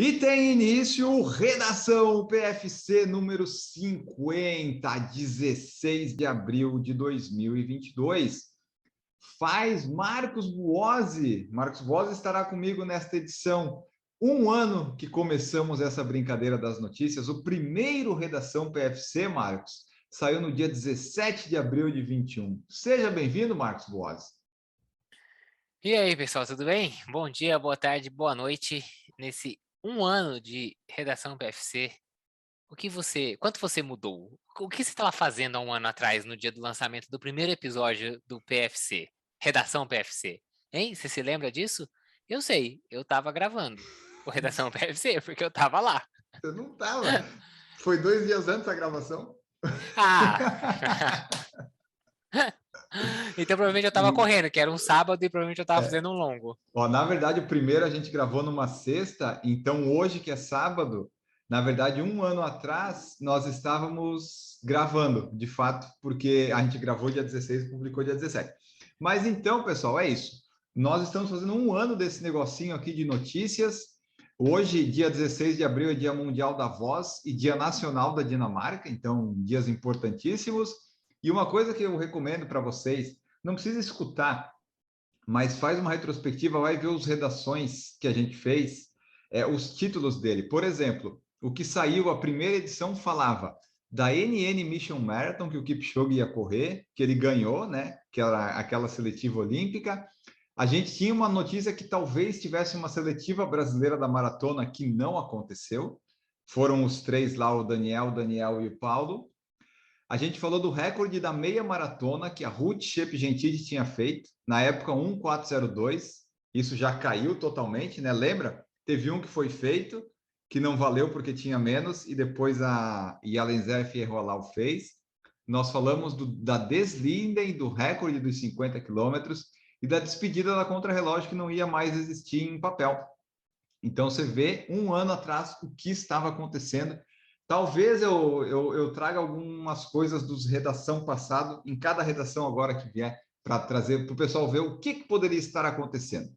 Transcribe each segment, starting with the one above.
E tem início Redação PFC número 50, 16 de abril de 2022. Faz Marcos Buozzi. Marcos Buozzi estará comigo nesta edição. Um ano que começamos essa brincadeira das notícias. O primeiro Redação PFC, Marcos, saiu no dia 17 de abril de 21. Seja bem-vindo, Marcos Buozzi. E aí, pessoal, tudo bem? Bom dia, boa tarde, boa noite. Nesse um ano de Redação PFC, quanto você mudou? O que você estava fazendo há um ano atrás, no dia do lançamento do primeiro episódio do PFC, Redação PFC? Hein? Você se lembra disso? Eu sei, eu estava gravando o Redação PFC, porque eu estava lá. Você não estava. Foi 2 dias antes da gravação? Ah! Então provavelmente eu estava correndo, que era um sábado e provavelmente eu estava fazendo um longo. Ó, na verdade, o primeiro a gente gravou numa sexta, então hoje, que é sábado, na verdade, um ano atrás, nós estávamos gravando, de fato, porque a gente gravou dia 16 e publicou dia 17. Mas então, pessoal, é isso. Nós estamos fazendo um ano desse negocinho aqui de notícias. Hoje, dia 16 de abril, é Dia Mundial da Voz e Dia Nacional da Dinamarca, então, dias importantíssimos. E uma coisa que eu recomendo para vocês, não precisa escutar, mas faz uma retrospectiva, vai ver os redações que a gente fez, os títulos dele. Por exemplo, o que saiu, a primeira edição falava da NN Mission Marathon, que o Kipchoge ia correr, que ele ganhou, né? Que era aquela seletiva olímpica. A gente tinha uma notícia que talvez tivesse uma seletiva brasileira da maratona que não aconteceu. Foram os três lá, o Daniel e o Paulo. A gente falou do recorde da meia maratona que a Ruth Shep-Gentili tinha feito, na época 1:4:02. Isso já caiu totalmente, né? Lembra? Teve um que foi feito, que não valeu porque tinha menos, e depois a Yalenzé Fierrolau fez. Nós falamos da Deslinden, do recorde dos 50 quilômetros, e da despedida da contrarrelógio que não ia mais existir em papel. Então, você vê, um ano atrás, o que estava acontecendo. Talvez eu traga algumas coisas dos redação passado, em cada redação agora que vier, para trazer para o pessoal ver o que poderia estar acontecendo.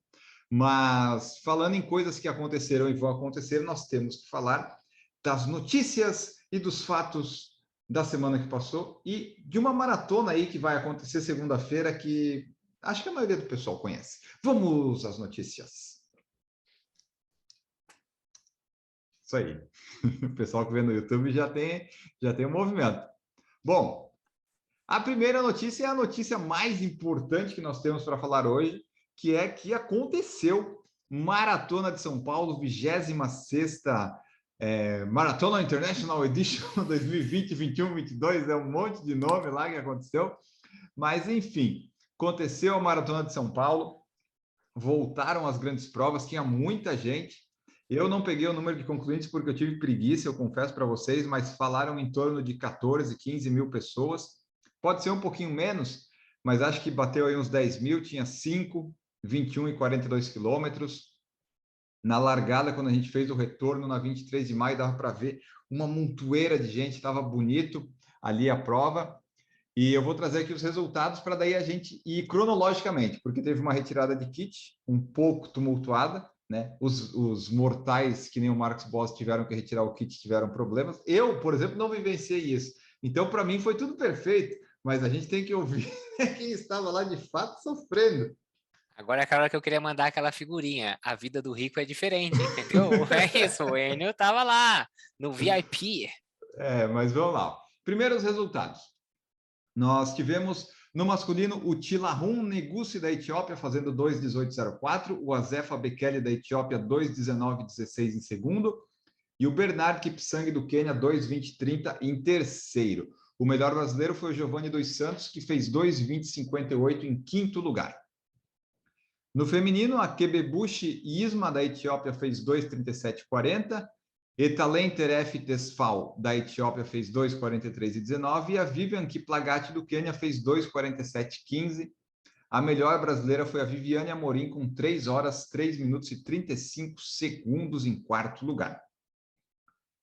Mas, falando em coisas que aconteceram e vão acontecer, nós temos que falar das notícias e dos fatos da semana que passou e de uma maratona aí que vai acontecer segunda-feira que acho que a maioria do pessoal conhece. Vamos às notícias. Isso aí. O pessoal que vê no YouTube já tem um movimento. Bom, a primeira notícia é a notícia mais importante que nós temos para falar hoje, que é que aconteceu Maratona de São Paulo, 26ª Maratona International Edition 2020, 21, 22, é um monte de nome lá que aconteceu. Mas, enfim, aconteceu a Maratona de São Paulo, voltaram as grandes provas, tinha muita gente. Eu não peguei o número de concluintes porque eu tive preguiça, eu confesso para vocês, mas falaram em torno de 14, 15 mil pessoas. Pode ser um pouquinho menos, mas acho que bateu aí uns 10 mil, tinha 5, 21 e 42 quilômetros. Na largada, quando a gente fez o retorno na 23 de maio, dava para ver uma montoeira de gente, estava bonito ali a prova. E eu vou trazer aqui os resultados para daí a gente ir cronologicamente, porque teve uma retirada de kit um pouco tumultuada, né? Os mortais, que nem o Marcos Boss, tiveram que retirar o kit, tiveram problemas. Eu, por exemplo, não vivenciei isso. Então, para mim, foi tudo perfeito, mas a gente tem que ouvir quem estava lá de fato sofrendo. Agora é aquela hora que eu queria mandar aquela figurinha. A vida do rico é diferente, entendeu? É isso, o Enio tava lá, no VIP. Mas vamos lá. Primeiro, os resultados. Nós tivemos no masculino o Tilahun Negusi da Etiópia fazendo 2:18:04, o Azefa Bekele da Etiópia 2:19:16 em segundo e o Bernard Kipsang do Quênia 2:20:30 em terceiro. O melhor brasileiro foi o Giovanni dos Santos, que fez 2:20:58 em quinto lugar. No feminino, a Kebebushi Isma da Etiópia fez 2:37:40, Etalem Teref Tesfal, da Etiópia, fez 2:43:19 e a Vivian Kiplagat, do Quênia, fez 2:47:15. A melhor brasileira foi a Viviane Amorim, com 3 horas, 3 minutos e 35 segundos em quarto lugar.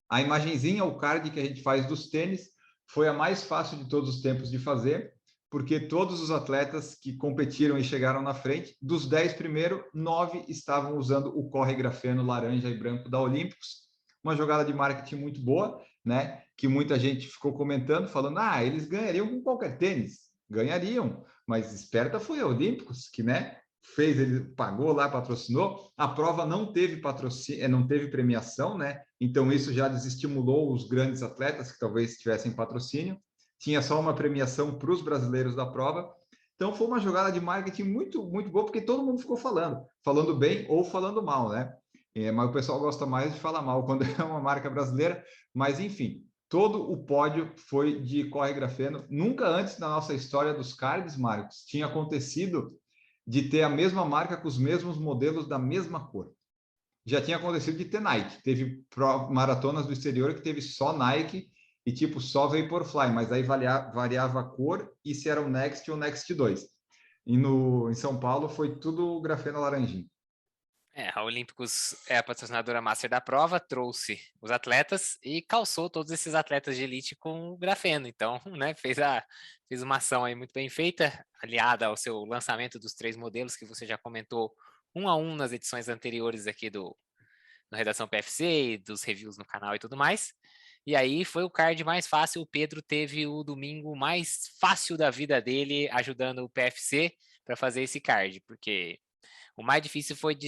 A imagenzinha, o card que a gente faz dos tênis, foi a mais fácil de todos os tempos de fazer. porque todos os atletas que competiram e chegaram na frente, dos 10 primeiros, 9 estavam usando o corre grafeno laranja e branco da Olímpicos. Uma jogada de marketing muito boa, né? Que muita gente ficou comentando, falando: ah, eles ganhariam com qualquer tênis. Ganhariam, mas esperta foi a Olímpicos, que, né? Fez, ele pagou lá, patrocinou. A prova não teve patrocínio, não teve premiação, né? Então isso já desestimulou os grandes atletas que talvez tivessem patrocínio. Tinha só uma premiação para os brasileiros da prova. Então foi uma jogada de marketing muito, muito boa, porque todo mundo ficou falando bem ou falando mal, né? Mas o pessoal gosta mais de falar mal quando é uma marca brasileira. Mas enfim, todo o pódio foi de corre grafeno. Nunca antes na nossa história dos cards, Marcos, tinha acontecido de ter a mesma marca com os mesmos modelos da mesma cor. Já tinha acontecido de ter Nike. Teve maratonas do exterior que teve só Nike e tipo só Vaporfly, mas aí variava a cor e se era o Next ou o Next 2. E em São Paulo foi tudo grafeno laranjinho. A Olímpicos é a patrocinadora master da prova, trouxe os atletas e calçou todos esses atletas de elite com o grafeno. Então, né, fez uma ação aí muito bem feita, aliada ao seu lançamento dos 3 modelos que você já comentou um a um nas edições anteriores aqui no Redação PFC, dos reviews no canal e tudo mais. E aí foi o card mais fácil. O Pedro teve o domingo mais fácil da vida dele ajudando o PFC para fazer esse card, porque o mais difícil foi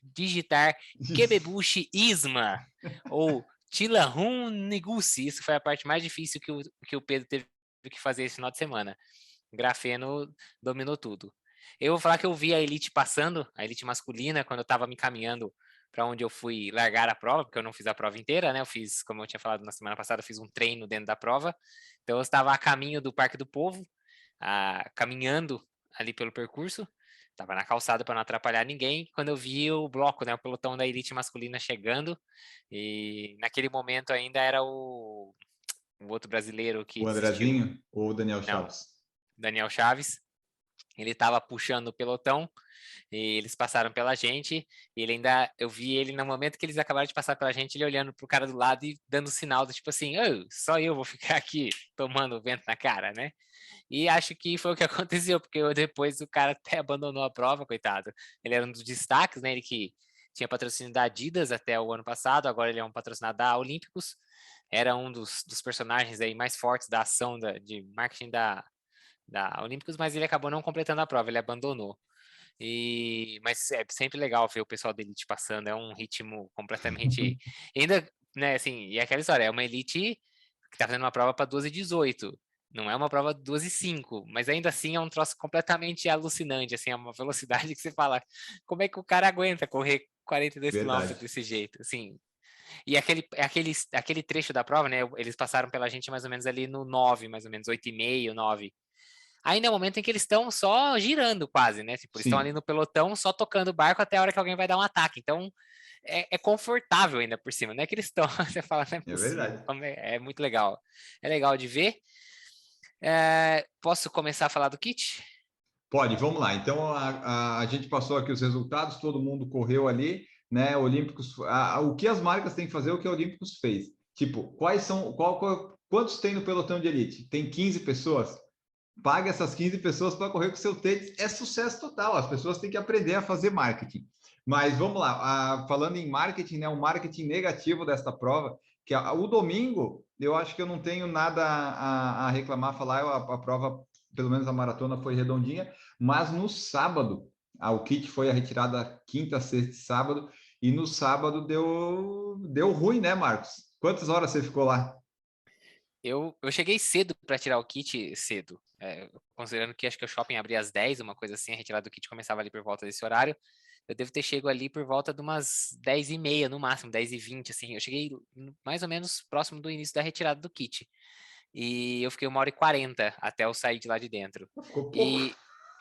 digitar Kebebushi Isma ou Tilahun Negusi. Isso foi a parte mais difícil que o Pedro teve que fazer esse final de semana. O grafeno dominou tudo. Eu vou falar que eu vi a elite passando, a elite masculina, quando eu estava me caminhando para onde eu fui largar a prova, porque eu não fiz a prova inteira, né? Eu fiz, como eu tinha falado na semana passada, eu fiz um treino dentro da prova. Então eu estava a caminho do Parque do Povo, caminhando ali pelo percurso. Tava na calçada para não atrapalhar ninguém, quando eu vi o bloco, né, o pelotão da elite masculina chegando, e naquele momento ainda era o outro brasileiro que O desistiu, Andrezinho ou o Daniel não, Chaves? Daniel Chaves, ele estava puxando o pelotão, e eles passaram pela gente, e eu vi ele no momento que eles acabaram de passar pela gente, ele olhando pro cara do lado e dando sinal do tipo assim, oh, só eu vou ficar aqui tomando vento na cara, né? E acho que foi o que aconteceu, porque depois o cara até abandonou a prova, coitado. Ele era um dos destaques, né? Ele que tinha patrocínio da Adidas até o ano passado, agora ele é um patrocinado da Olímpicos. Era um dos personagens aí mais fortes da ação de marketing da Olímpicos, mas ele acabou não completando a prova, ele abandonou. Mas é sempre legal ver o pessoal da elite passando, é um ritmo completamente. Ainda, né, assim, e aquela história, é uma elite que tá fazendo uma prova para 2:18. Não é uma prova 2:05, mas ainda assim é um troço completamente alucinante, assim, é uma velocidade que você fala, como é que o cara aguenta correr 42 Verdade. quilômetros desse jeito, assim. E aquele trecho da prova, né, eles passaram pela gente mais ou menos ali no 9, mais ou menos 8:30, 9. Ainda é o momento em que eles estão só girando quase, né? Tipo, eles estão ali Sim, no pelotão, só tocando o barco até a hora que alguém vai dar um ataque. Então, é confortável ainda por cima, não é que eles estão, você fala, não é é possível. verdade. É muito legal. É legal de ver. Posso começar a falar do kit? Pode, vamos lá. Então, a gente passou aqui os resultados, todo mundo correu ali, né? Olímpicos, o que as marcas têm que fazer, o que a Olímpicos fez. Tipo, quantos tem no pelotão de elite? Tem 15 pessoas? Paga essas 15 pessoas para correr com seu tênis, é sucesso total. As pessoas têm que aprender a fazer marketing. Mas vamos lá, falando em marketing, né, o marketing negativo desta prova, que o domingo, eu acho que eu não tenho nada a reclamar, falar, a prova, pelo menos a maratona foi redondinha, mas no sábado, o kit foi a retirada quinta, sexta e sábado, e no sábado deu ruim, né, Marcos? Quantas horas você ficou lá? Eu cheguei cedo para tirar o kit, cedo. Considerando que acho que o shopping abria às 10, uma coisa assim, a retirada do kit começava ali por volta desse horário. Eu devo ter chego ali por volta de umas 10:30, no máximo, 10:20, assim. Eu cheguei mais ou menos próximo do início da retirada do kit. E eu fiquei 1h40 até eu sair de lá de dentro. Ficou pouco. E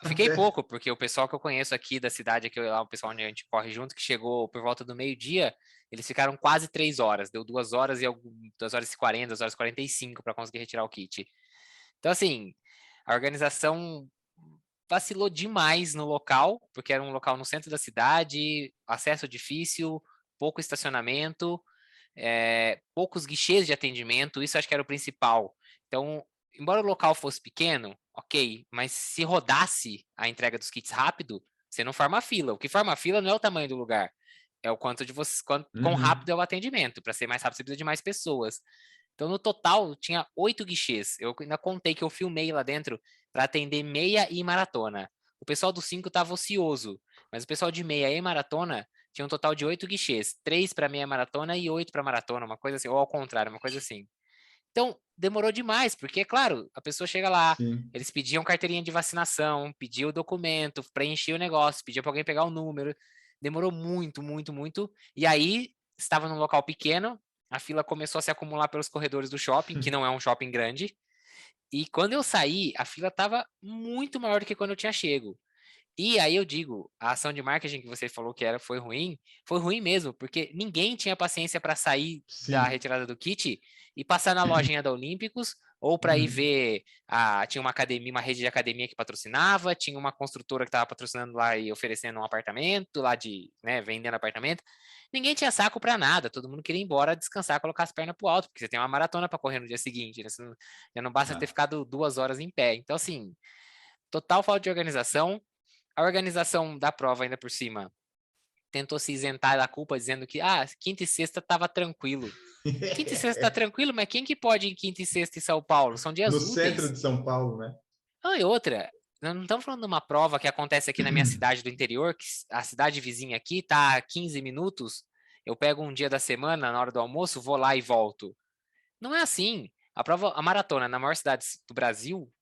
fiquei Até. pouco, porque o pessoal que eu conheço aqui da cidade, aqui, lá, o pessoal onde a gente corre junto, que chegou por volta do meio-dia, eles ficaram quase 3 horas. Deu 2 horas e 2h40, 2h45 para conseguir retirar o kit. Então, assim, a organização vacilou demais no local, porque era um local no centro da cidade, acesso difícil, pouco estacionamento, poucos guichês de atendimento, isso acho que era o principal. Então, embora o local fosse pequeno, ok, mas se rodasse a entrega dos kits rápido, você não forma fila. O que forma fila não é o tamanho do lugar, é o quanto de você, quão rápido Uhum. é o atendimento. Para ser mais rápido, você precisa de mais pessoas. Então, no total, tinha 8 guichês. Eu ainda contei que eu filmei lá dentro para atender meia e maratona. O pessoal do 5 estava ocioso, mas o pessoal de meia e maratona tinha um total de 8 guichês. 3 para meia maratona e 8 para maratona, uma coisa assim, ou ao contrário, uma coisa assim. Então, demorou demais, porque, claro, a pessoa chega lá, Sim. eles pediam carteirinha de vacinação, pediam o documento, preenchia o negócio, pedia para alguém pegar o número. Demorou muito, muito, muito. E aí, estava num local pequeno, a fila começou a se acumular pelos corredores do shopping, que não é um shopping grande. E quando eu saí, a fila estava muito maior do que quando eu tinha chego. E aí eu digo, a ação de marketing que você falou que foi ruim mesmo, porque ninguém tinha paciência para sair da Sim. retirada do kit e passar na lojinha da Olímpicos, ou para ir Uhum. ver, tinha uma academia, uma rede de academia que patrocinava, tinha uma construtora que estava patrocinando lá e oferecendo um apartamento, lá de, né, vendendo apartamento. Ninguém tinha saco para nada, todo mundo queria ir embora, descansar, colocar as pernas pro alto, porque você tem uma maratona para correr no dia seguinte, né? Já não basta ter Ah. ficado 2 horas em pé. Então, assim, total falta de organização. A organização da prova, ainda por cima, tentou se isentar da culpa, dizendo que, quinta e sexta estava tranquilo. Quinta e sexta tá tranquilo, mas quem que pode ir quinta e sexta em São Paulo? São No dias centro úteis. de São Paulo, né? E outra, nós não estamos falando de uma prova que acontece aqui na minha cidade do interior, que a cidade vizinha aqui tá a 15 minutos, eu pego um dia da semana, na hora do almoço, vou lá e volto. Não é assim. A maratona na maior cidade do Brasil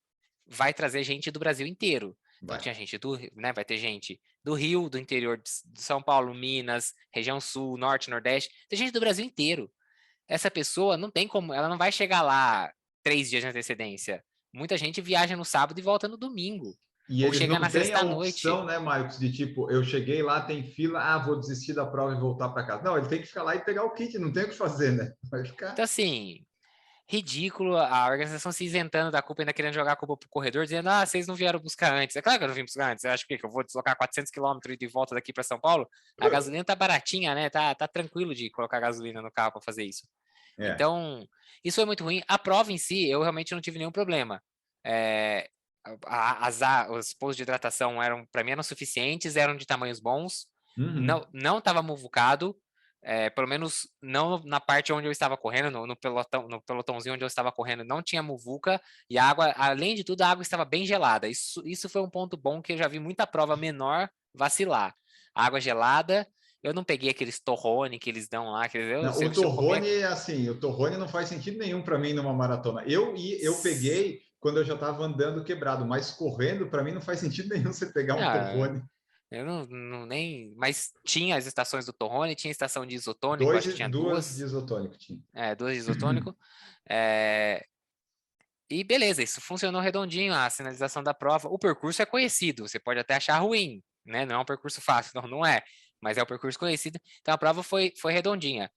vai trazer gente do Brasil inteiro. Então Vai. tinha gente né, vai ter gente do Rio, do interior de São Paulo, Minas, região sul, norte, nordeste, tem gente do Brasil inteiro. Essa pessoa não tem como, ela não vai chegar lá 3 dias de antecedência. Muita gente viaja no sábado e volta no domingo, E ou eles chega não na têm a sexta-noite. opção, né, Marcos, de tipo, eu cheguei lá, tem fila, vou desistir da prova e voltar para casa. Não, ele tem que ficar lá e pegar o kit, não tem o que fazer, né? Vai ficar. Então, assim, ridículo a organização se isentando da culpa, ainda querendo jogar a culpa pro corredor, dizendo, vocês não vieram buscar antes. É claro que eu não vim buscar antes. Você acha que eu vou deslocar 400 quilômetros de volta daqui para São Paulo? A gasolina tá baratinha, né? Tá tranquilo de colocar gasolina no carro para fazer isso. É. Então, isso foi muito ruim. A prova em si, eu realmente não tive nenhum problema. É, os postos de hidratação eram, para mim, eram suficientes, eram de tamanhos bons. Uhum. Não estava muvucado, pelo menos não na parte onde eu estava correndo, no pelotão, no pelotãozinho onde eu estava correndo, não tinha muvuca. E a água, além de tudo, a água estava bem gelada. Isso foi um ponto bom que eu já vi muita prova menor vacilar. Água gelada. Eu não peguei aqueles torrone que eles dão lá. Não, o Se eu comer. Torrone, assim, o Torrone não faz sentido nenhum para mim numa maratona. Eu peguei quando eu já estava andando quebrado, mas correndo, para mim não faz sentido nenhum você pegar um Ah, Torrone. eu nem. Mas tinha as estações do Torrone, tinha estação de isotônico, Dois, acho que tinha duas de duas. isotônico tinha. Duas de isotônico. É, e beleza, isso funcionou redondinho, a sinalização da prova. O percurso é conhecido, você pode até achar ruim, né? Não é um percurso fácil, não é. Mas é um percurso conhecido. Então a prova foi redondinha.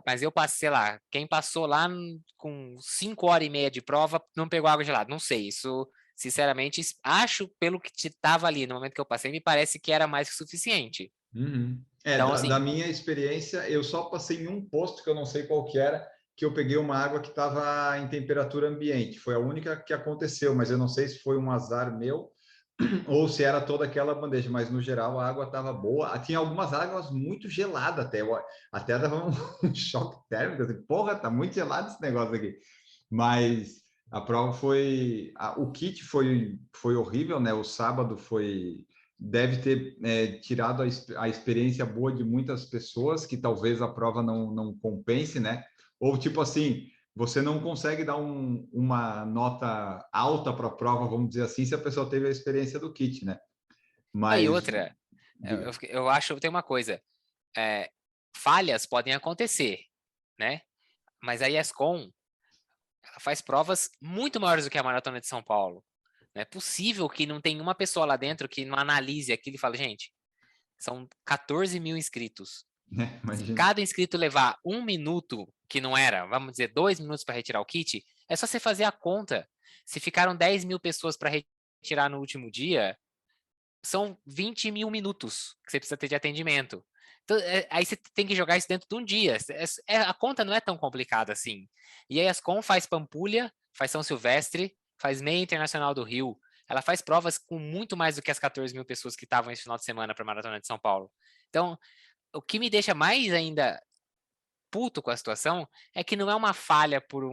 Mas eu passei, sei lá, quem passou lá com 5 horas e meia de prova não pegou água gelada. Não sei, isso, sinceramente, acho pelo que estava ali no momento que eu passei, me parece que era mais que suficiente. Uhum. É, Então, da assim, minha experiência, eu só passei em um posto que eu não sei qual que era, que eu peguei uma água que estava em temperatura ambiente. Foi a única que aconteceu, mas eu não sei se foi um azar meu ou se era toda aquela bandeja, mas no geral a água estava boa. Tinha algumas águas muito geladas até, até dava um choque térmico, assim, porra, tá muito gelado esse negócio aqui. Mas a prova foi, o kit foi horrível, né? O sábado foi, deve ter tirado a experiência boa de muitas pessoas que talvez a prova não compense, né? Ou tipo assim, você não consegue dar uma nota alta para a prova, vamos dizer assim, se a pessoa teve a experiência do kit, né? aí Mas, outra, diga. eu acho, tem uma coisa, é, falhas podem acontecer, né? Mas a ESCOM, ela faz provas muito maiores do que a Maratona de São Paulo. Não é possível que não tenha uma pessoa lá dentro que não analise aquilo e fale, gente, são 14 mil inscritos. Né? Se Imagina. cada inscrito levar 1 minuto, que não era, vamos dizer, 2 minutos para retirar o kit, é só você fazer a conta. Se ficaram 10 mil pessoas para retirar no último dia, são 20 mil minutos que você precisa ter de atendimento. Então, aí você tem que jogar isso dentro de um dia. A conta não é tão complicada assim. E a ESCOM faz Pampulha, faz São Silvestre, faz Meia Internacional do Rio. Ela faz provas com muito mais do que as 14 mil pessoas que estavam esse final de semana para a Maratona de São Paulo. Então, o que me deixa mais ainda puto com a situação é que não é uma falha por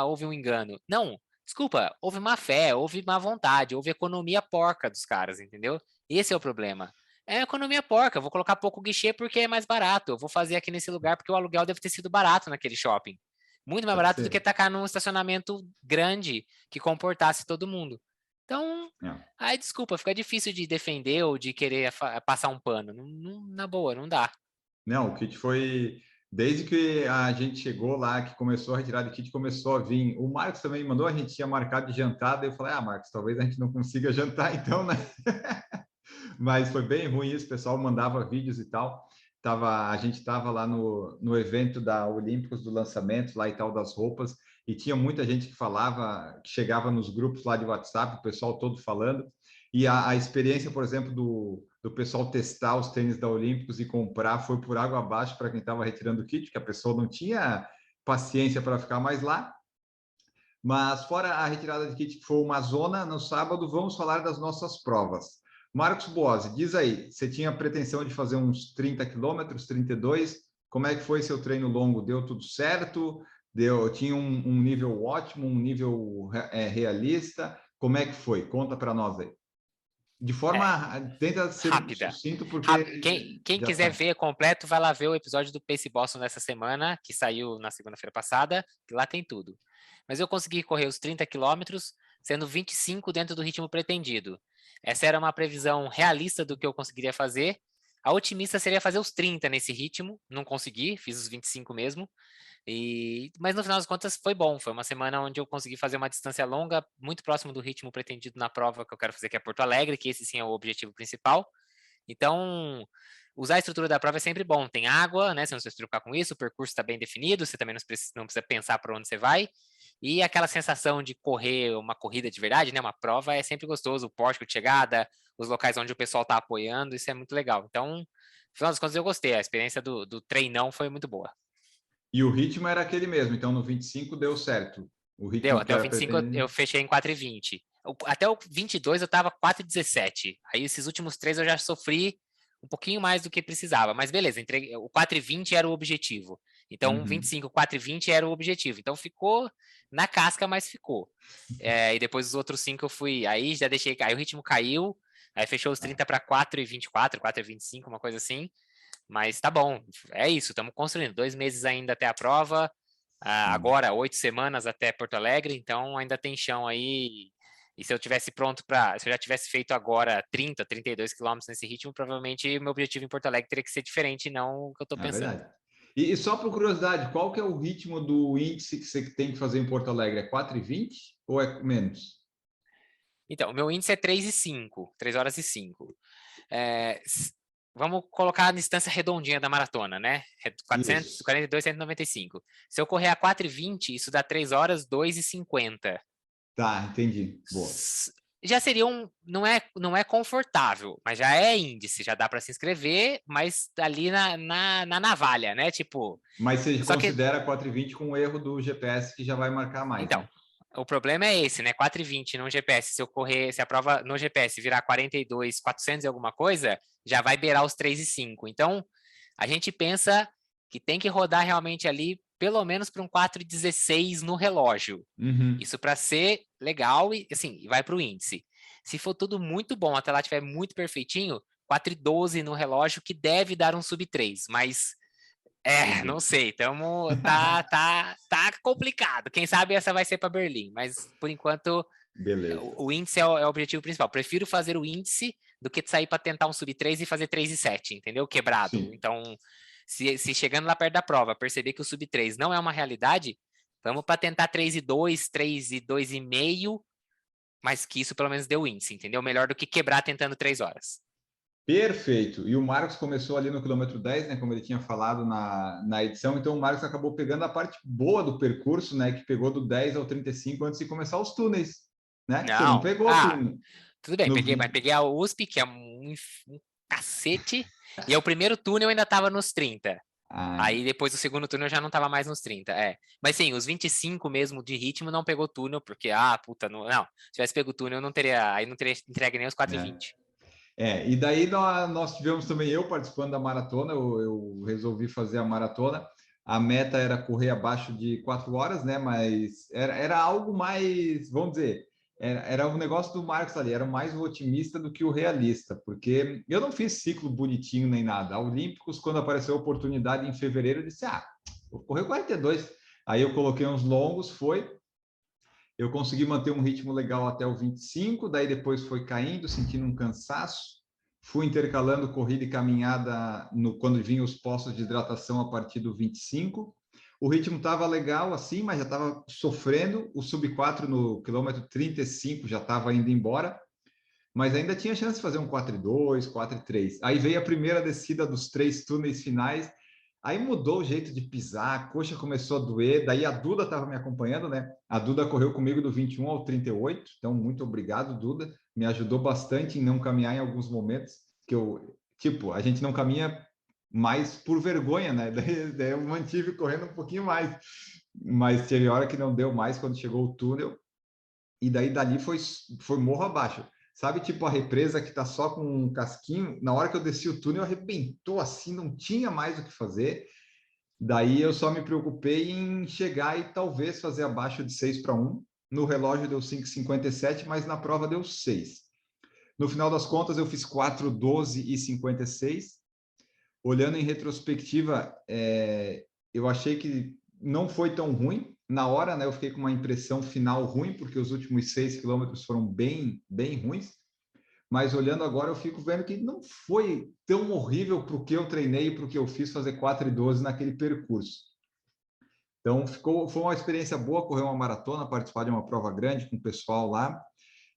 houve um engano. Não, desculpa, houve má fé, houve má vontade, houve economia porca dos caras, entendeu? Esse é o problema. É economia porca, eu vou colocar pouco guichê porque é mais barato, eu vou fazer aqui nesse lugar porque o aluguel deve ter sido barato naquele shopping. Muito mais Pode barato do que ser. tacar num estacionamento grande que comportasse todo mundo. Então, Não. desculpa, fica difícil de defender ou de querer passar um pano. Na boa, não dá. Não, o kit foi. Desde que a gente chegou lá, que começou a retirada de kit, começou a vir. O Marcos também mandou, a gente tinha marcado de jantar, daí eu falei, Marcos, talvez a gente não consiga jantar então, né? Mas foi bem ruim isso, o pessoal mandava vídeos e tal. A gente estava lá no evento da Olímpicos do lançamento, lá e tal, das roupas, e tinha muita gente que falava, que chegava nos grupos lá de WhatsApp, o pessoal todo falando, e a experiência, por exemplo, do pessoal testar os tênis da Olímpicos e comprar foi por água abaixo para quem estava retirando o kit, que a pessoa não tinha paciência para ficar mais lá. Mas fora a retirada de kit, que foi uma zona, no sábado vamos falar das nossas provas. Marcos Boazzi, diz aí, você tinha pretensão de fazer uns 30 quilômetros, 32, como é que foi seu treino longo? Deu tudo certo? Tinha um nível ótimo, um nível realista? Como é que foi? Conta para nós aí. De forma, tenta ser Rápida. sucinto, porque Quem já quiser sabe. ver completo, vai lá ver o episódio do Pace Boston dessa semana, que saiu na segunda-feira passada, que lá tem tudo. Mas eu consegui correr os 30 quilômetros, sendo 25 dentro do ritmo pretendido. Essa era uma previsão realista do que eu conseguiria fazer. A otimista seria fazer os 30 nesse ritmo, não consegui, fiz os 25 mesmo. Mas no final das contas foi bom, foi uma semana onde eu consegui fazer uma distância longa, muito próximo do ritmo pretendido na prova que eu quero fazer, que é Porto Alegre, que esse sim é o objetivo principal. Então, usar a estrutura da prova é sempre bom. Tem água, né? Você não precisa se preocupar com isso, o percurso está bem definido, você também não precisa pensar para onde você vai. E aquela sensação de correr uma corrida de verdade, né? Uma prova é sempre gostoso, o pórtico de chegada, os locais onde o pessoal está apoiando, isso é muito legal. Então, no final das contas, eu gostei. A experiência do treinão foi muito boa. E o ritmo era aquele mesmo, então no 25 deu certo. O Deu, ritmo que até o era 25 eu pretendido. fechei em 4,20. Até o 22 eu tava 4,17. Aí esses últimos 3 eu já sofri um pouquinho mais do que precisava. Mas beleza, o 4,20 era o objetivo. Então, 25, 4,20 era o objetivo. Então ficou na casca, mas ficou. E depois os outros 5 eu fui. Aí já deixei cair, o ritmo caiu. Aí fechou os 30 para 4,24, 4,25, uma coisa assim. Mas tá bom, é isso, estamos construindo. 2 meses ainda até a prova. Agora, 8 semanas até Porto Alegre, então ainda tem chão aí. E se eu tivesse pronto se eu já tivesse feito agora 30, 32 quilômetros nesse ritmo, provavelmente o meu objetivo em Porto Alegre teria que ser diferente, não o que eu estou É pensando. verdade. E só por curiosidade, qual que é o ritmo do índice que você tem que fazer em Porto Alegre? É 4,20 ou é menos? Então, o meu índice é 3,05, 3 horas e 5. Vamos colocar a distância redondinha da maratona, né? Isso. 442, 195. Se eu correr a 4,20, isso dá 3 horas, 2,50. Tá, entendi. Boa. Já seria não é confortável, mas já é índice, já dá para se inscrever, mas ali na navalha, né? Tipo, Mas você só que, considera 4,20 com o erro do GPS que já vai marcar mais, então, né? o problema é esse, né? 4,20 no GPS, se a prova no GPS virar 42, 400 e alguma coisa, já vai beirar os 3,5. Então, a gente pensa que tem que rodar realmente ali pelo menos para um 4,16 no relógio. Uhum. Isso para ser legal e assim, vai para o índice. Se for tudo muito bom, até lá estiver muito perfeitinho, 4,12 no relógio, que deve dar um sub 3, mas não Entendi. sei, tá complicado. Quem sabe essa vai ser para Berlim, mas por enquanto Beleza. o índice é o objetivo principal. Prefiro fazer o índice do que sair para tentar um sub 3 e fazer 3,7, entendeu? Quebrado. Sim. Então, se chegando lá perto da prova, perceber que o sub 3 não é uma realidade, vamos para tentar 3,2, 3,2,5, mas que isso pelo menos deu índice, entendeu? Melhor do que quebrar tentando 3 horas. Perfeito. E o Marcos começou ali no quilômetro 10, né? Como ele tinha falado na edição. Então, o Marcos acabou pegando a parte boa do percurso, né? Que pegou do 10 ao 35 antes de começar os túneis, né? Você não Não. pegou túnel Tudo bem, no mas 20. peguei a USP, que é um cacete, e o primeiro túnel ainda estava nos 30. Aí depois o segundo túnel já não tava mais nos 30, Mas sim, os 25 mesmo de ritmo não pegou túnel, porque, puta, não. Se tivesse pego túnel, não teria entregue nem os 4:20. E daí nós tivemos também, eu participando da maratona, eu resolvi fazer a maratona. A meta era correr abaixo de 4 horas, né? Mas era algo mais, vamos dizer, era um negócio do Marcos ali, era mais o otimista do que o realista, porque eu não fiz ciclo bonitinho nem nada. A Olímpicos, quando apareceu a oportunidade em fevereiro, eu disse, vou correr 42. Aí eu coloquei uns longos, eu consegui manter um ritmo legal até o 25, daí depois foi caindo, sentindo um cansaço. Fui intercalando corrida e caminhada quando vinham os postos de hidratação a partir do 25. O ritmo estava legal assim, mas já estava sofrendo. O sub 4 no quilômetro 35 já estava indo embora, mas ainda tinha chance de fazer um 4:2, 4:3. Aí veio a primeira descida dos 3 túneis finais. Aí mudou o jeito de pisar, a coxa começou a doer, daí a Duda estava me acompanhando, né? A Duda correu comigo do 21 ao 38, então muito obrigado, Duda. Me ajudou bastante em não caminhar em alguns momentos, que a gente não caminha mais por vergonha, né? Daí eu mantive correndo um pouquinho mais, mas teve hora que não deu mais quando chegou o túnel, e daí dali foi morro abaixo. Sabe, tipo a represa que tá só com um casquinho? Na hora que eu desci o túnel, arrebentou assim, não tinha mais o que fazer. Daí eu só me preocupei em chegar e talvez fazer abaixo de 6:1. No relógio deu 5:57, mas na prova deu 6. No final das contas, eu fiz 4:12 e 56. Olhando em retrospectiva, eu achei que não foi tão ruim. Na hora, né, eu fiquei com uma impressão final ruim, porque os últimos 6 quilômetros foram bem, bem ruins. Mas olhando agora, eu fico vendo que não foi tão horrível para o que eu treinei e para o que eu fiz fazer 4:12 naquele percurso. Então, foi uma experiência boa correr uma maratona, participar de uma prova grande com o pessoal lá.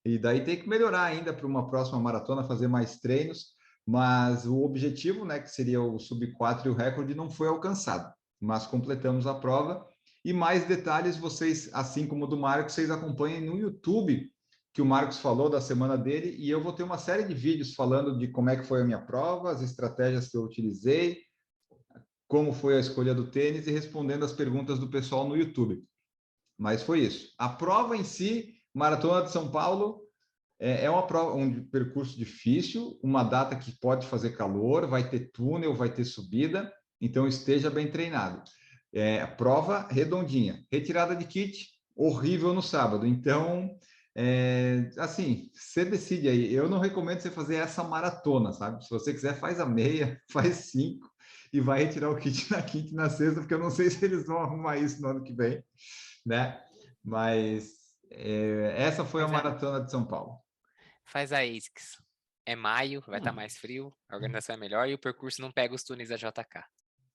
E daí tem que melhorar ainda para uma próxima maratona, fazer mais treinos. Mas o objetivo, né, que seria o sub 4 e o recorde, não foi alcançado. Mas completamos a prova. E mais detalhes, vocês, assim como o do Marcos, vocês acompanhem no YouTube, que o Marcos falou da semana dele. E eu vou ter uma série de vídeos falando de como é que foi a minha prova, as estratégias que eu utilizei, como foi a escolha do tênis e respondendo as perguntas do pessoal no YouTube. Mas foi isso. A prova em si, Maratona de São Paulo, é uma prova, um percurso difícil, uma data que pode fazer calor, vai ter túnel, vai ter subida, então esteja bem treinado. Prova redondinha. Retirada de kit, horrível no sábado. Então, assim, você decide aí. Eu não recomendo você fazer essa maratona, sabe? Se você quiser, faz a meia, faz 5 e vai retirar o kit na quinta e na sexta, porque eu não sei se eles vão arrumar isso no ano que vem, né? Mas essa foi a maratona de São Paulo. Faz a ASICS. É maio, vai estar mais frio, a organização é melhor e o percurso não pega os túneis da JK.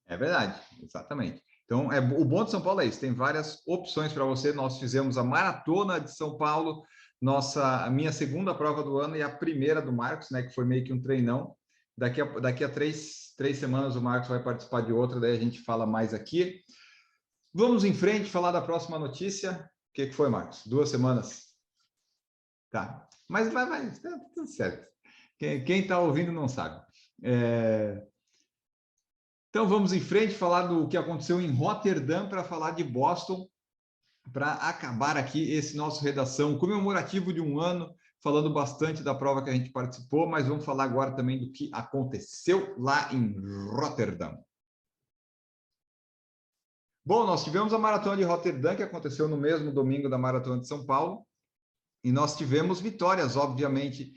É verdade, exatamente. Então, o bom de São Paulo é isso, tem várias opções para você. Nós fizemos a Maratona de São Paulo, a minha segunda prova do ano e a primeira do Marcos, né, que foi meio que um treinão. Daqui a três semanas o Marcos vai participar de outra, daí a gente fala mais aqui. Vamos em frente, falar da próxima notícia. O que foi, Marcos? 2 semanas? Tá, mas vai, tá tudo certo. Quem está ouvindo não sabe. Então vamos em frente, falar do que aconteceu em Roterdã para falar de Boston, para acabar aqui esse nosso redação comemorativo de um ano, falando bastante da prova que a gente participou, mas vamos falar agora também do que aconteceu lá em Roterdã. Bom, nós tivemos a Maratona de Roterdã, que aconteceu no mesmo domingo da Maratona de São Paulo, e nós tivemos vitórias, obviamente,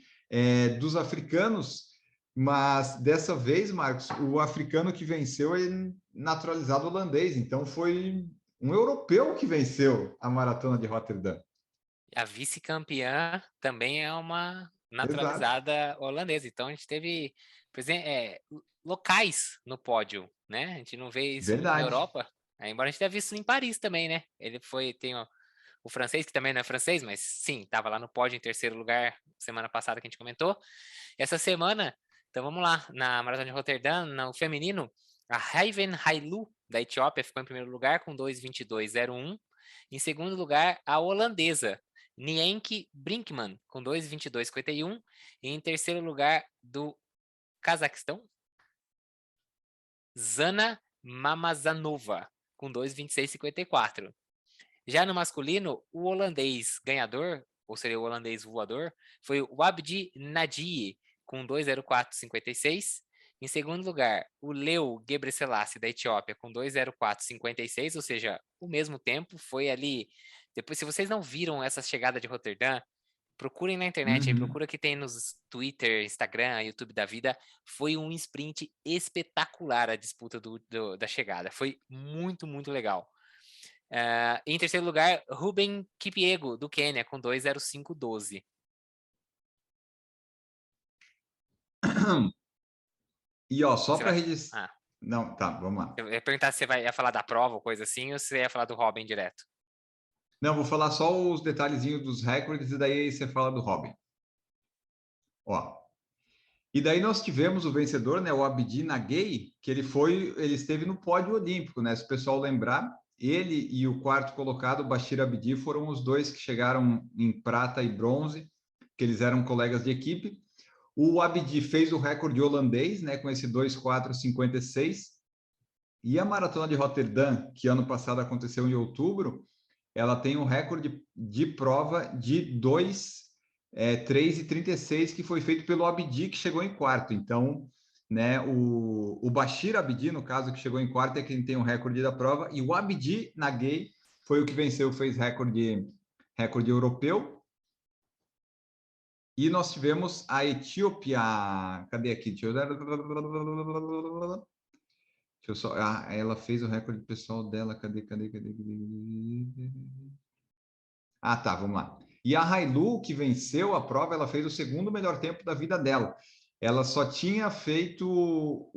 dos africanos, mas dessa vez, Marcos, o africano que venceu é naturalizado holandês, então foi um europeu que venceu a Maratona de Roterdã. A vice-campeã também é uma Exato. naturalizada holandesa, então a gente teve locais no pódio, né? A gente não vê isso muito na Verdade. Europa, embora a gente tenha visto em Paris também, né? Ele tem o francês, que também não é francês, mas sim, estava lá no pódio em terceiro lugar semana passada que a gente comentou. Essa semana, então vamos lá, na Maratona de Roterdã, no feminino, a Raiven Hailu, da Etiópia, ficou em primeiro lugar com 2:22:01. Em segundo lugar, a holandesa, Nienke Brinkman, com 2:22:51. E em terceiro lugar, do Cazaquistão, Zana Mamazanova, com 2:26:54. Já no masculino, o holandês ganhador, ou seria o holandês voador, foi o Abdi Nadie, com 2:04:56. Em segundo lugar, o Leo Gebrselassie, da Etiópia, com 2:04:56, ou seja, o mesmo tempo. Foi ali. Depois, se vocês não viram essa chegada de Roterdã, procurem na internet aí, Uhum. procura que tem nos Twitter, Instagram, YouTube da vida. Foi um sprint espetacular a disputa da chegada. Foi muito, muito legal. Em terceiro lugar, Ruben Kipyego, do Quênia, com 2:05:12. E ó, só Você para vai. registrar. Ah, Não, tá, vamos lá. eu ia perguntar se você ia falar da prova ou coisa assim, ou se você ia falar do Robin direto. Não, vou falar só os detalhezinhos dos recordes e daí você fala do Robin. Ó. E daí nós tivemos o vencedor, né, o Abdi Nagay, que ele esteve no pódio olímpico, né? Se o pessoal lembrar, ele e o quarto colocado, Bashir Abdi, foram os dois que chegaram em prata e bronze, que eles eram colegas de equipe. O Abdi fez o recorde holandês, né, com esse 2:04:56. E a maratona de Roterdã, que ano passado aconteceu em outubro, ela tem um recorde de prova de 3:36, que foi feito pelo Abdi, que chegou em quarto. Então, né, o Bashir Abdi, no caso, que chegou em quarto, é quem tem o recorde da prova, e o Abdi Nagay foi o que venceu, fez recorde europeu. E nós tivemos a Etiópia. Cadê aqui? Deixa eu só. Ah, ela fez o recorde pessoal dela. Cadê? Ah, tá, vamos lá. E a Hailu, que venceu a prova, ela fez o segundo melhor tempo da vida dela. Ela só tinha feito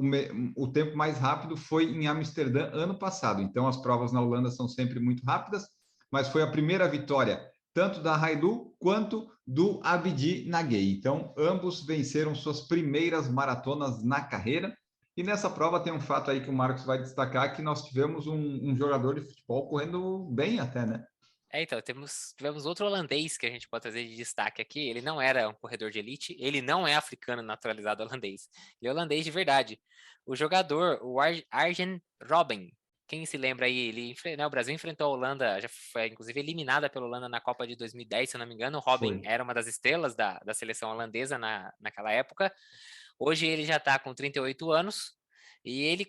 o tempo mais rápido foi em Amsterdã ano passado. Então as provas na Holanda são sempre muito rápidas, mas foi a primeira vitória tanto da Hailu quanto do Abdi Nagay. Então ambos venceram suas primeiras maratonas na carreira. E nessa prova tem um fato aí que o Marcos vai destacar, que nós tivemos um jogador de futebol correndo bem até, né? Então, tivemos outro holandês que a gente pode trazer de destaque aqui. Ele não era um corredor de elite, ele não é africano naturalizado holandês. Ele é holandês de verdade. O jogador, o Arjen Robben, quem se lembra aí, né, o Brasil enfrentou a Holanda, já foi inclusive eliminada pela Holanda na Copa de 2010, se eu não me engano. O Robben Foi. era uma das estrelas da seleção holandesa naquela época. Hoje ele já está com 38 anos e ele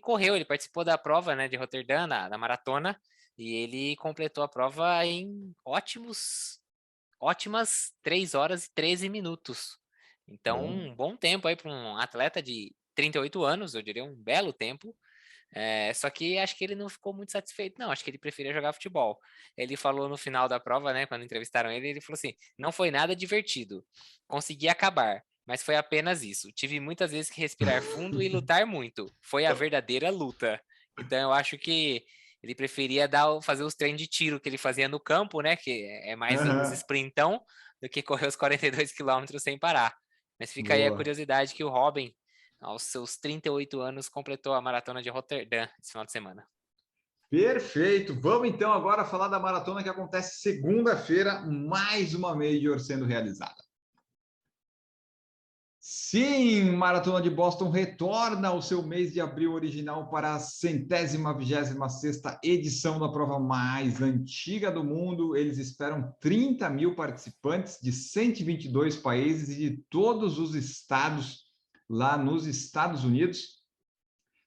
participou da prova, né, de Roterdã, na maratona, e ele completou a prova em ótimas 3 horas e 13 minutos. Então, Bom. um bom tempo aí para um atleta de 38 anos, eu diria um belo tempo. Só que acho que ele não ficou muito satisfeito, não. Acho que ele preferia jogar futebol. Ele falou no final da prova, né, quando entrevistaram ele, ele falou assim: não foi nada divertido. Consegui acabar, mas foi apenas isso. Tive muitas vezes que respirar fundo e lutar muito. Foi a verdadeira luta. Então eu acho que ele preferia fazer os treinos de tiro que ele fazia no campo, né, que é mais os Aham. sprintão, do que correr os 42 quilômetros sem parar. Mas fica aí a Boa. curiosidade que o Robin, aos seus 38 anos, completou a maratona de Roterdã esse final de semana. Perfeito. Vamos então agora falar da maratona que acontece segunda-feira, mais uma Major sendo realizada. Sim, Maratona de Boston retorna ao seu mês de abril original para a 126ª edição da prova mais antiga do mundo. Eles esperam 30 mil participantes de 122 países e de todos os estados lá nos Estados Unidos.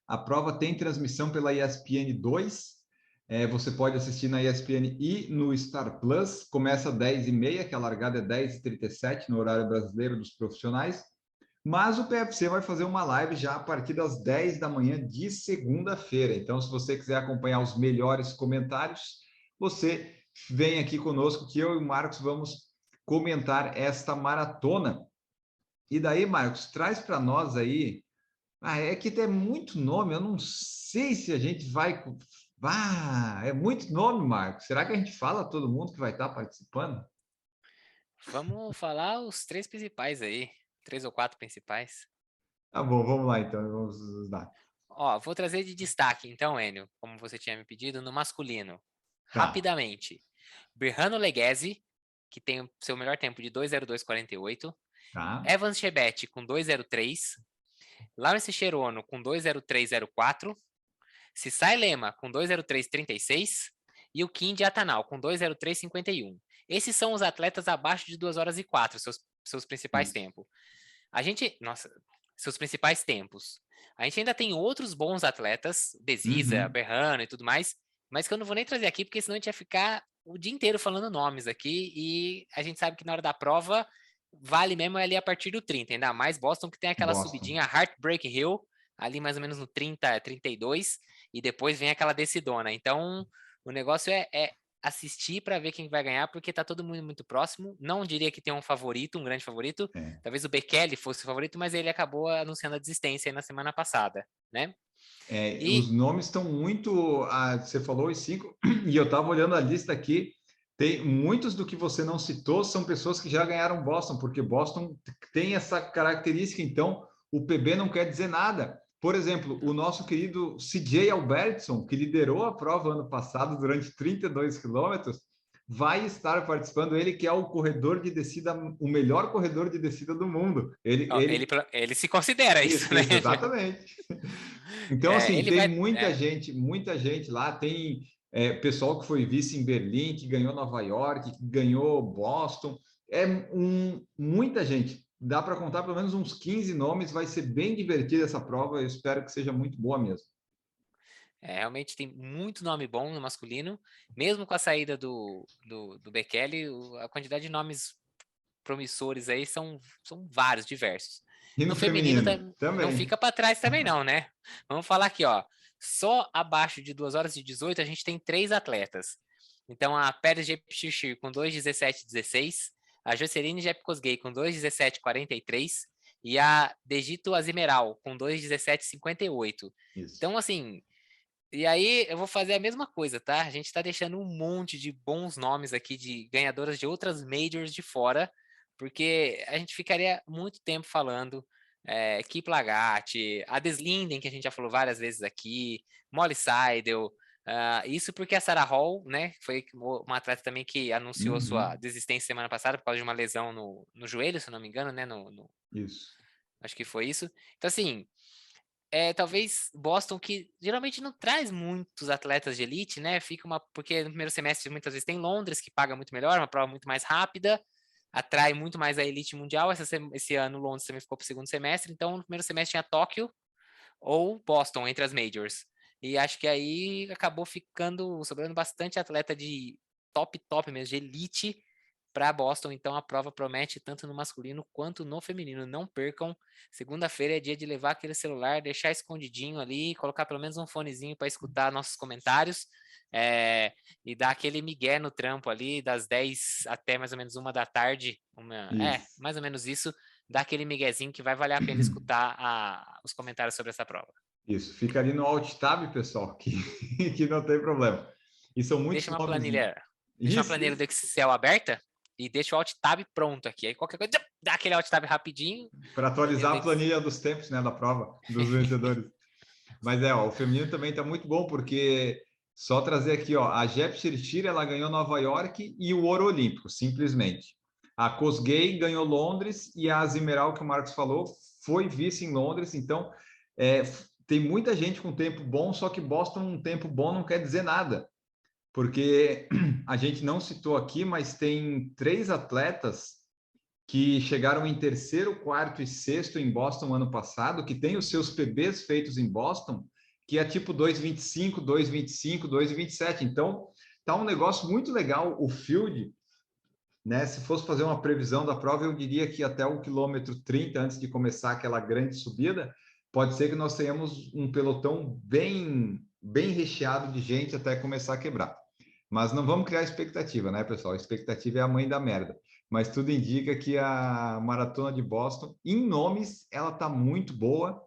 A prova tem transmissão pela ESPN2. Você pode assistir na ESPN e no Star Plus. Começa às 10h30, que a largada é 10h37 no horário brasileiro dos profissionais. Mas o PFC vai fazer uma live já a partir das 10 da manhã de segunda-feira. Então, se você quiser acompanhar os melhores comentários, você vem aqui conosco que eu e o Marcos vamos comentar esta maratona. E daí, Marcos, traz para nós aí. É que tem muito nome, eu não sei se a gente vai. É muito nome, Marcos. Será que a gente fala a todo mundo que vai estar participando? Vamos falar os 3 principais aí, 3 ou 4 principais. Tá bom, vamos lá então, vamos lá. Ó, vou trazer de destaque então, Enio, como você tinha me pedido, no masculino. Tá, Rapidamente. Berrano Leghese, que tem o seu melhor tempo de 2:02:48. tá, Evans Chebet com 2:03. Lawrence Cherono com 2:03:04. Sisai Lema com 2:03:36 e o Kim de Atanal com 2:03:51. Esses são os atletas abaixo de 2 horas e 4, seus principais tempos. Seus principais tempos. A gente ainda tem outros bons atletas, Desisa, Berrano e tudo mais, mas que eu não vou nem trazer aqui, porque senão a gente ia ficar o dia inteiro falando nomes aqui, e a gente sabe que na hora da prova vale mesmo ali a partir do 30, ainda mais Boston, que tem aquela subidinha Heartbreak Hill, ali mais ou menos no 30, 32, e depois vem aquela descidona. Então, o negócio é assistir para ver quem vai ganhar, porque tá todo mundo muito próximo. Não diria que tem um favorito, um grande favorito. Talvez o Bekele fosse o favorito, mas ele acabou anunciando a desistência aí na semana passada, né? Os nomes estão muito... você falou os 5, e eu estava olhando a lista aqui, tem muitos do que você não citou, são pessoas que já ganharam Boston, porque Boston tem essa característica, então o PB não quer dizer nada. Por exemplo, o nosso querido CJ Albertson, que liderou a prova ano passado durante 32 quilômetros, vai estar participando, ele que é o corredor de descida, o melhor corredor de descida do mundo. Ele se considera isso, né? Exatamente. Então, assim, tem muita gente lá, tem pessoal que foi vice em Berlim, que ganhou Nova York, que ganhou Boston, muita gente. Dá para contar pelo menos uns 15 nomes, vai ser bem divertida essa prova, eu espero que seja muito boa mesmo. Realmente tem muito nome bom no masculino, mesmo com a saída do Bekele, a quantidade de nomes promissores aí são vários, diversos. E no feminino também. Não fica para trás também não, né? Vamos falar aqui, ó. Só abaixo de 2 horas e 18 a gente tem 3 atletas. Então a Pérez Jepchirchir com 2:17:16, a Joceline Jepkosgei com 2:17:43 e a Degito Azimeral com 2:17:58. Então, assim, e aí eu vou fazer a mesma coisa, tá? A gente tá deixando um monte de bons nomes aqui de ganhadoras de outras majors de fora, porque a gente ficaria muito tempo falando Kiplagat, a Deslinden, que a gente já falou várias vezes aqui, Molly Seidel, isso porque a Sarah Hall, né, foi uma atleta também que anunciou sua desistência semana passada por causa de uma lesão no joelho, se não me engano, né, Isso. Acho que foi isso. Então, assim, talvez Boston, que geralmente não traz muitos atletas de elite, né? Porque no primeiro semestre muitas vezes tem Londres, que paga muito melhor, uma prova muito mais rápida, atrai muito mais a elite mundial. Esse ano Londres também ficou para o segundo semestre, então no primeiro semestre tinha Tóquio ou Boston entre as majors. E acho que aí acabou sobrando bastante atleta de top mesmo, de elite, para Boston. Então a prova promete tanto no masculino quanto no feminino. Não percam. Segunda-feira é dia de levar aquele celular, deixar escondidinho ali, colocar pelo menos um fonezinho para escutar nossos comentários, e dar aquele migué no trampo ali, das 10 até mais ou menos 1 da tarde. Mais ou menos isso. Dá aquele miguezinho que vai valer a pena escutar os comentários sobre essa prova. Isso, fica ali no Alt Tab, pessoal, que não tem problema. E são muitos Deixa uma planilha do Excel aberta e deixa o Alt Tab pronto aqui. Aí qualquer coisa, dá aquele Alt Tab rapidinho. Para atualizar a planilha dos tempos, né, da prova, dos vencedores. Mas o feminino também está muito bom, porque só trazer aqui, ó, a Jepchirchir, ela ganhou Nova York e o ouro olímpico, simplesmente. A Kosgei ganhou Londres e a Azimeral, que o Marcos falou, foi vice em Londres. Então, tem muita gente com tempo bom, só que Boston um tempo bom não quer dizer nada. Porque a gente não citou aqui, mas tem 3 atletas que chegaram em terceiro, quarto e sexto em Boston ano passado, que tem os seus PBs feitos em Boston, que é tipo 2:25, 2:25, 2:27. Então, tá um negócio muito legal. O field, né? Se fosse fazer uma previsão da prova, eu diria que até o quilômetro 30, antes de começar aquela grande subida, pode ser que nós tenhamos um pelotão bem recheado de gente até começar a quebrar. Mas não vamos criar expectativa, né, pessoal? A expectativa é a mãe da merda. Mas tudo indica que a Maratona de Boston, em nomes, ela está muito boa.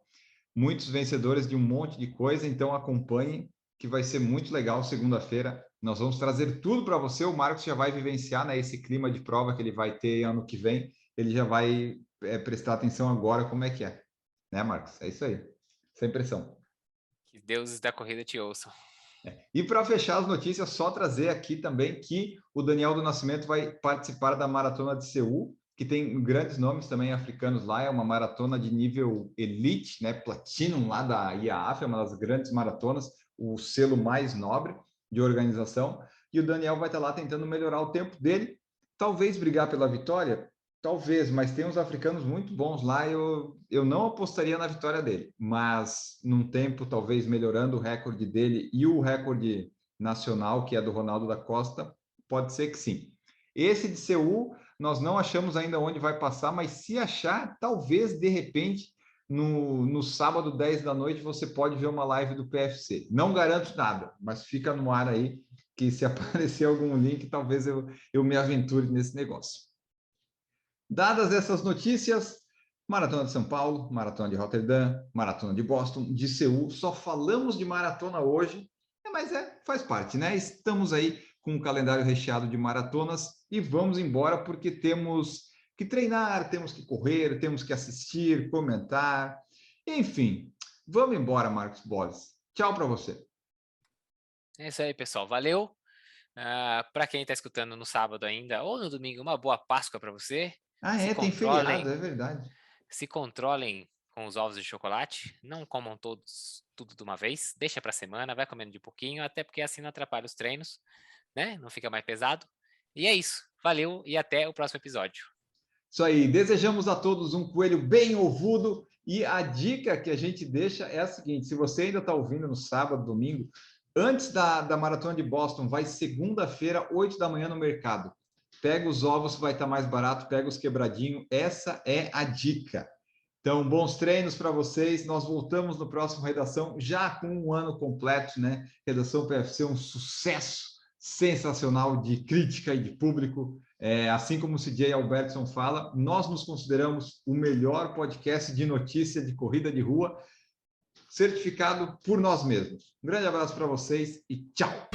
Muitos vencedores de um monte de coisa, então acompanhem, que vai ser muito legal segunda-feira. Nós vamos trazer tudo para você. O Marcos já vai vivenciar, né, esse clima de prova que ele vai ter ano que vem. Ele já vai prestar atenção agora como é que é. Né, Marcos? É isso aí. Sem pressão. Que deuses da corrida te ouçam. E para fechar as notícias, só trazer aqui também que o Daniel do Nascimento vai participar da Maratona de Seul, que tem grandes nomes também africanos lá, é uma maratona de nível elite, né, Platinum lá da IAAF, é uma das grandes maratonas. o selo mais nobre de organização, e o Daniel vai estar lá tentando melhorar o tempo dele, talvez brigar pela vitória, talvez, mas tem uns africanos muito bons lá, eu não apostaria na vitória dele, mas num tempo talvez melhorando o recorde dele e o recorde nacional, que é do Ronaldo da Costa, pode ser que sim. Esse de Seul, nós não achamos ainda onde vai passar, mas se achar, talvez, de repente, no sábado, 10 da noite, você pode ver uma live do PFC. Não garanto nada, mas fica no ar aí, que se aparecer algum link, talvez eu me aventure nesse negócio. Dadas essas notícias, Maratona de São Paulo, Maratona de Rotterdam, Maratona de Boston, de Seul, só falamos de maratona hoje, mas faz parte, né? Estamos aí com um calendário recheado de maratonas e vamos embora porque temos que treinar, temos que correr, temos que assistir, comentar, enfim. Vamos embora, Marcos Boles. Tchau para você. É isso aí, pessoal. Valeu. Para quem está escutando no sábado ainda ou no domingo, uma boa Páscoa para você. Tem feriado, é verdade. Se controlem com os ovos de chocolate, não comam tudo de uma vez, deixa para a semana, vai comendo de pouquinho, até porque assim não atrapalha os treinos, né? Não fica mais pesado. E é isso. Valeu e até o próximo episódio. Isso aí. Desejamos a todos um coelho bem ovudo e a dica que a gente deixa é a seguinte: se você ainda está ouvindo no sábado, domingo, antes da Maratona de Boston, vai segunda-feira, 8 da manhã no mercado. Pega os ovos, vai estar mais barato, pega os quebradinhos. Essa é a dica. Então, bons treinos para vocês. Nós voltamos no próximo Redação, já com um ano completo, né? Redação PFC, um sucesso sensacional de crítica e de público. Assim como o CJ Albertson fala, nós nos consideramos o melhor podcast de notícia de corrida de rua, certificado por nós mesmos. Um grande abraço para vocês e tchau!